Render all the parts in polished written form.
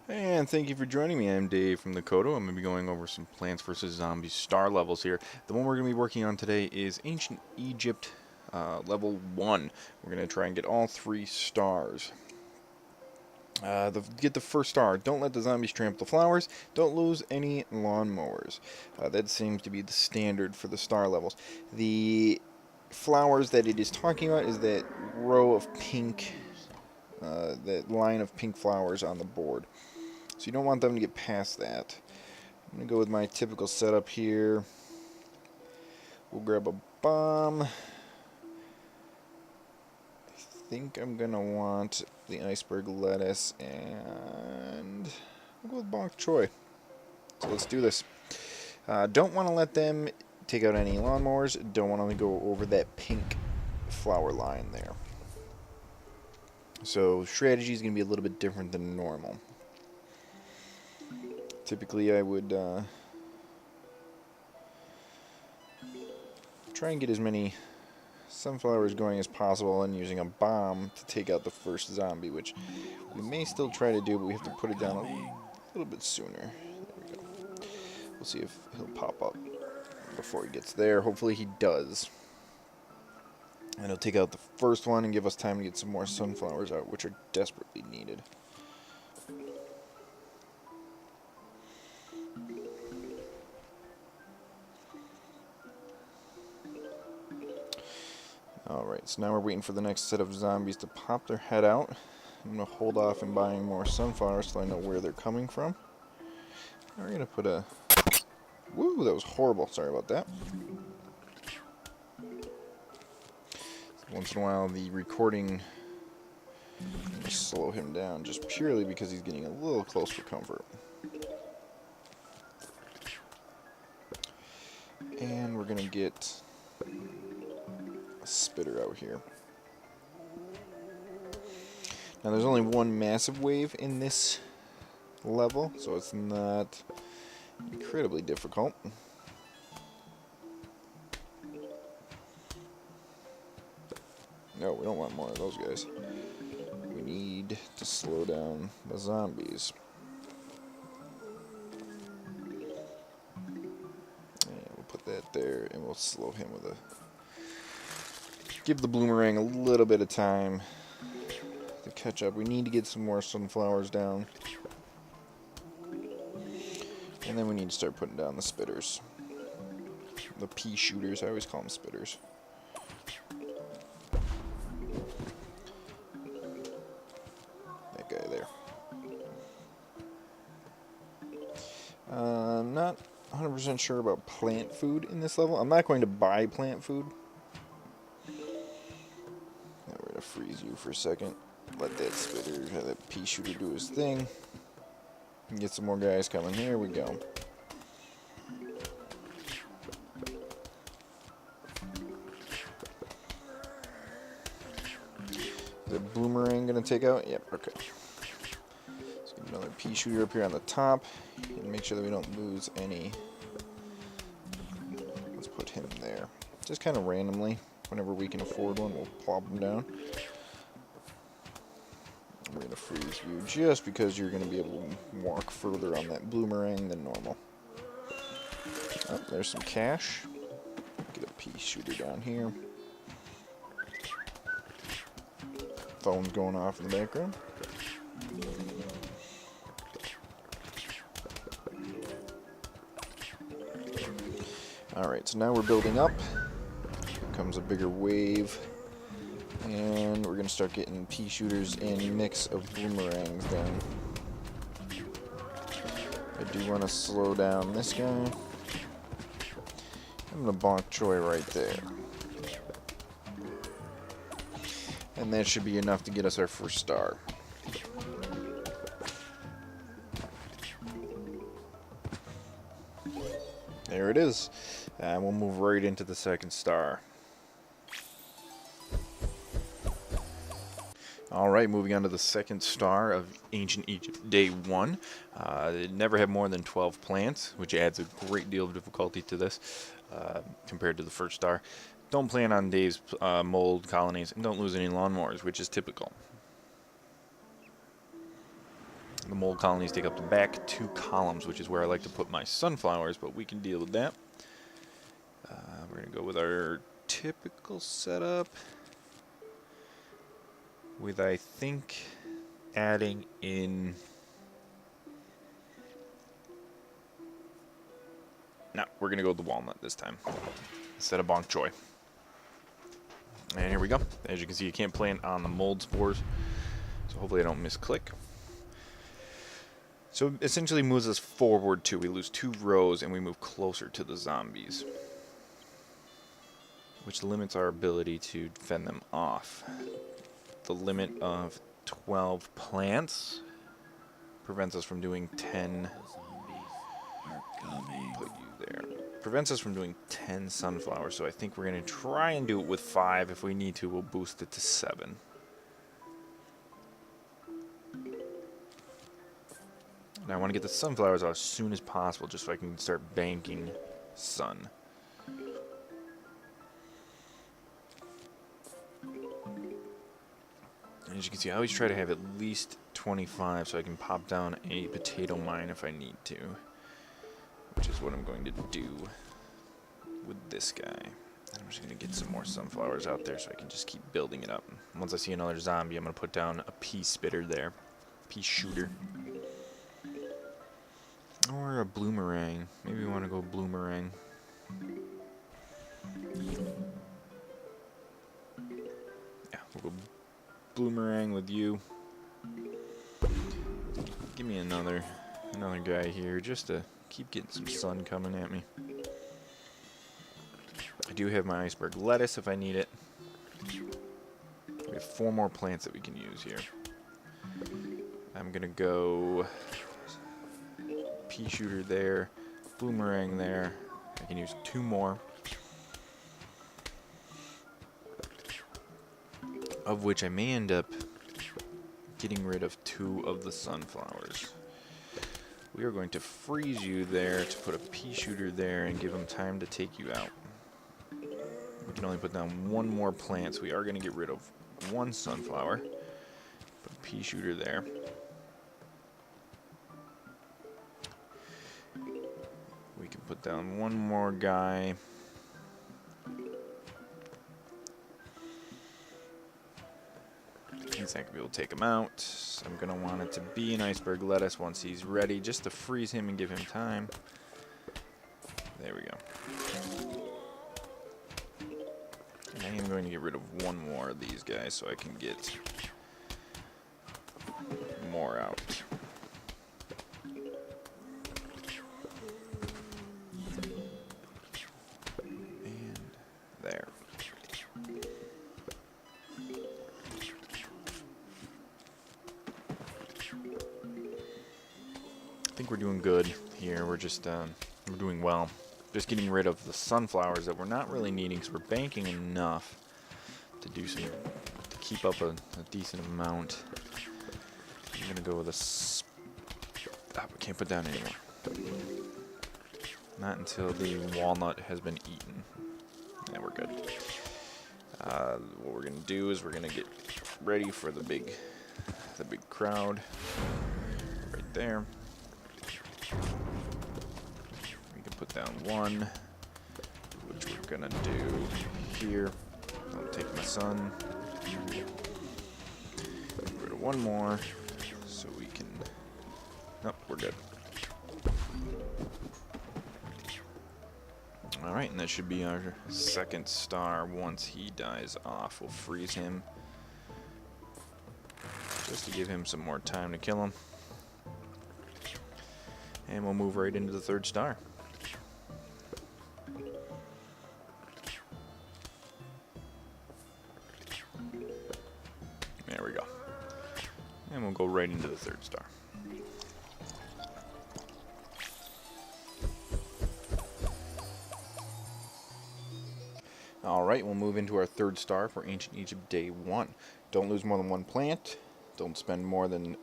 And thank you for joining me. I'm Dave from the Kodo. I'm going to be going over some Plants vs. Zombies star levels here. The one we're going to be working on today is Ancient Egypt level 1. We're going to try and get all 3 stars. Get the first star. Don't let the zombies trample the flowers. Don't lose any lawnmowers. That seems to be the standard for the star levels. The flowers that it is talking about is that row of pink, that line of pink flowers on the board. So you don't want them to get past that. I'm going to go with my typical setup here. We'll grab a bomb. I think I'm going to want the iceberg lettuce, and I'll go with bok choy. So let's do this. Don't want to let them take out any lawnmowers. Don't want to go over that pink flower line there. So strategy is going to be a little bit different than normal. Typically I would try and get as many sunflowers going as possible and using a bomb to take out the first zombie, which we may still try to do, but we have to put it down a little bit sooner. There we go. We'll see if he'll pop up before he gets there. Hopefully he does. And he'll take out the first one and give us time to get some more sunflowers out, which are desperately needed. Alright, so now we're waiting for the next set of zombies to pop their head out. I'm going to hold off on buying more sunflowers so I know where they're coming from. We're going to put a... Woo, that was horrible. Sorry about that. Once in a while, the recording... slow him down just purely because he's getting a little close for comfort. And we're going to get a spitter out here. Now there's only one massive wave in this level, so it's not incredibly difficult. No, we don't want more of those guys. We need to slow down the zombies. And we'll put that there, and we'll slow him with a... Give the bloomerang a little bit of time to catch up. We need to get some more sunflowers down. And then we need to start putting down the spitters. The pea shooters, I always call them spitters. That guy there. I'm not 100% sure about plant food in this level. I'm not going to buy plant food. Now we're going to freeze you for a second. Let that spitter, that pea shooter do his thing. And get some more guys coming. Here we go. Is the boomerang going to take out? Yep, okay. Let's get another pea shooter up here on the top. And make sure that we don't lose any. Let's put him there. Just kind of randomly. Whenever we can afford one, we'll plop him down. We're going to freeze you just because you're going to be able to walk further on that boomerang than normal. Oh, there's some cash. Get a pea shooter down here. Phone's going off in the background. Alright, so now we're building up. Here comes a bigger wave. And we're going to start getting pea shooters and a mix of boomerangs then. I do want to slow down this guy. I'm going to bok choy right there. And that should be enough to get us our first star. There it is. And we'll move right into the second star. Alright, moving on to the second star of Ancient Egypt, Day 1. Never have more than 12 plants, which adds a great deal of difficulty to this compared to the first star. Don't plant on Dave's mold colonies, and don't lose any lawnmowers, which is typical. The mold colonies take up the back 2 columns, which is where I like to put my sunflowers, but we can deal with that. We're going to go with our typical setup with, I think, adding in... No, we're going to go with the walnut this time instead of bok choy. And here we go. As you can see, you can't plant on the mold spores, so hopefully I don't misclick. So it essentially moves us forward 2. We lose 2 rows and we move closer to the zombies, which limits our ability to fend them off. The limit of 12 plants prevents us from doing 10. Put you there. Prevents us from doing 10 sunflowers, so I think we're going to try and do it with 5. If we need to, we'll boost it to 7. Now I want to get the sunflowers out as soon as possible, just so I can start banking sun. And as you can see, I always try to have at least 25 so I can pop down a potato mine if I need to, which is what I'm going to do with this guy. I'm just going to get some more sunflowers out there so I can just keep building it up. Once I see another zombie, I'm going to put down a pea spitter there. Pea shooter. Or a bloomerang. Maybe we want to go bloomerang. Yeah, we'll go bloomerang with you. Give me another guy here just to keep getting some sun coming at me. I do have my iceberg lettuce if I need it. We have 4 more plants that we can use here. I'm gonna go pea shooter there, boomerang there. I can use 2 more, of which I may end up getting rid of 2 of the sunflowers. We are going to freeze you there to put a pea shooter there and give them time to take you out. We can only put down 1 more plant, so we are going to get rid of 1 sunflower. Put a pea shooter there. We can put down 1 more guy. He's not going to be able to take him out. So I'm going to want it to be an iceberg lettuce once he's ready, just to freeze him and give him time. There we go. And I am going to get rid of 1 more of these guys so I can get more out. And there. I think we're doing good here. We're just we're doing well. Just getting rid of the sunflowers that we're not really needing, because we're banking enough to do some, to keep up a decent amount. I'm gonna go with a we can't put down anymore. Not until the walnut has been eaten. Yeah, we're good. What we're gonna do is we're gonna get ready for the big crowd right there. We can put down 1, which we're gonna do here. I'll take my sun. Get rid of 1 more, so we can. Nope, we're good. All right, and that should be our 2nd star. Once he dies off, we'll freeze him just to give him some more time to kill him. And we'll move right into the 3rd star. There we go. And we'll go right into the 3rd star. Alright, we'll move into our 3rd star for Ancient Egypt Day 1. Don't lose more than 1 plant. Don't spend more than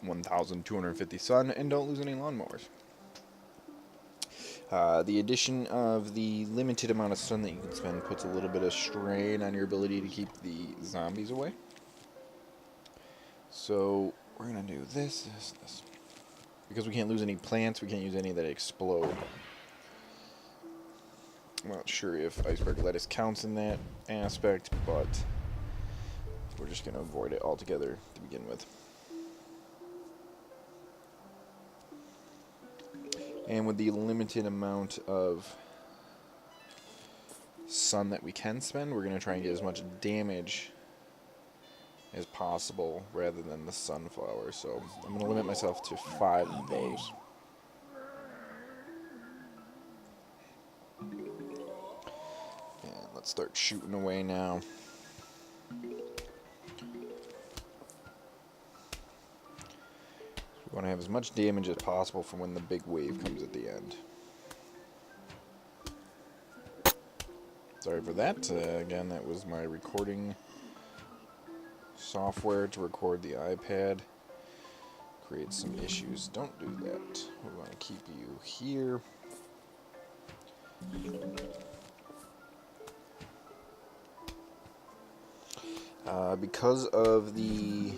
1,250 sun, and don't lose any lawnmowers. The addition of the limited amount of sun that you can spend puts a little bit of strain on your ability to keep the zombies away. So we're going to do this. because we can't lose any plants, we can't use any that explode. I'm not sure if iceberg lettuce counts in that aspect, but we're just going to avoid it altogether to begin with. And with the limited amount of sun that we can spend, we're going to try and get as much damage as possible rather than the sunflower. So I'm going to limit myself to 5 of those. And let's start shooting away now. We want to have as much damage as possible from when the big wave comes at the end. Sorry for that. Again, that was my recording software to record the iPad. Creates some issues. Don't do that. We want to keep you here. Because of the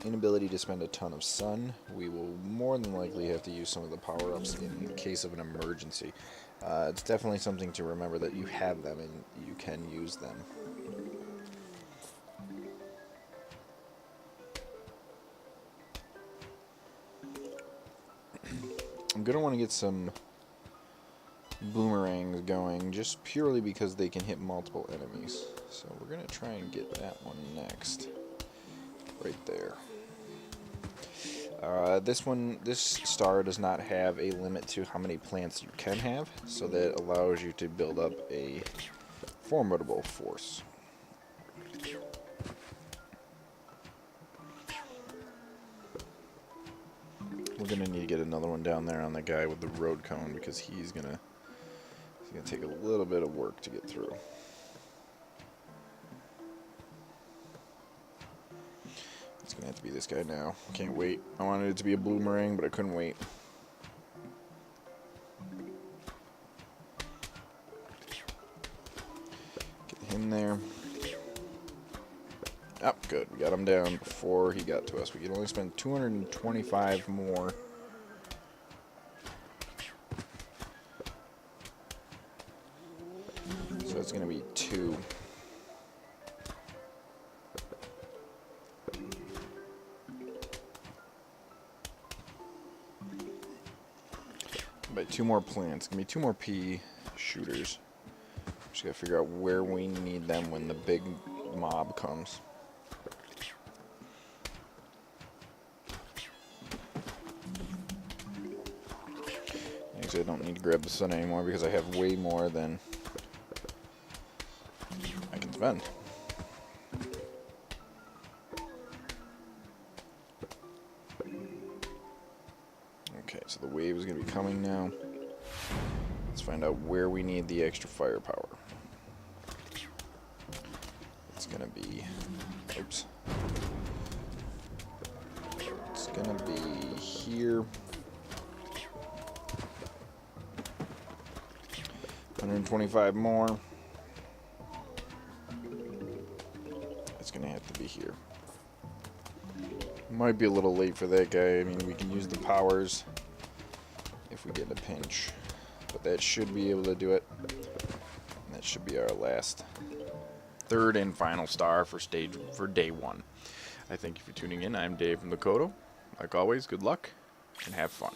inability to spend a ton of sun, we will more than likely have to use some of the power-ups in case of an emergency. It's definitely something to remember that you have them and you can use them. I'm going to want to get some boomerangs going just purely because they can hit multiple enemies. So we're going to try and get that one next. Right there. This star does not have a limit to how many plants you can have, so that allows you to build up a formidable force. We're gonna need to get another one down there on the guy with the road cone because he's gonna take a little bit of work to get through. It's gonna have to be this guy now. Can't wait. I wanted it to be a boomerang, but I couldn't wait. Get him there. Oh, good. We got him down before he got to us. We can only spend 225 more. So it's gonna be 2. By 2 more plants. It's gonna be 2 more pea shooters. Just gotta figure out where we need them when the big mob comes. Actually, I don't need to grab the sun anymore because I have way more than I can spend. Okay, so the wave is going to be coming now. Let's find out where we need the extra firepower. It's going to be... Oops. It's going to be here. 125 more. It's going to have to be here. Might be a little late for that guy. I mean, we can use the powers if we get in a pinch. But that should be able to do it. And that should be our last, third and final star for day 1. I thank you for tuning in. I'm Dave from the Kodo. Like always, good luck and have fun.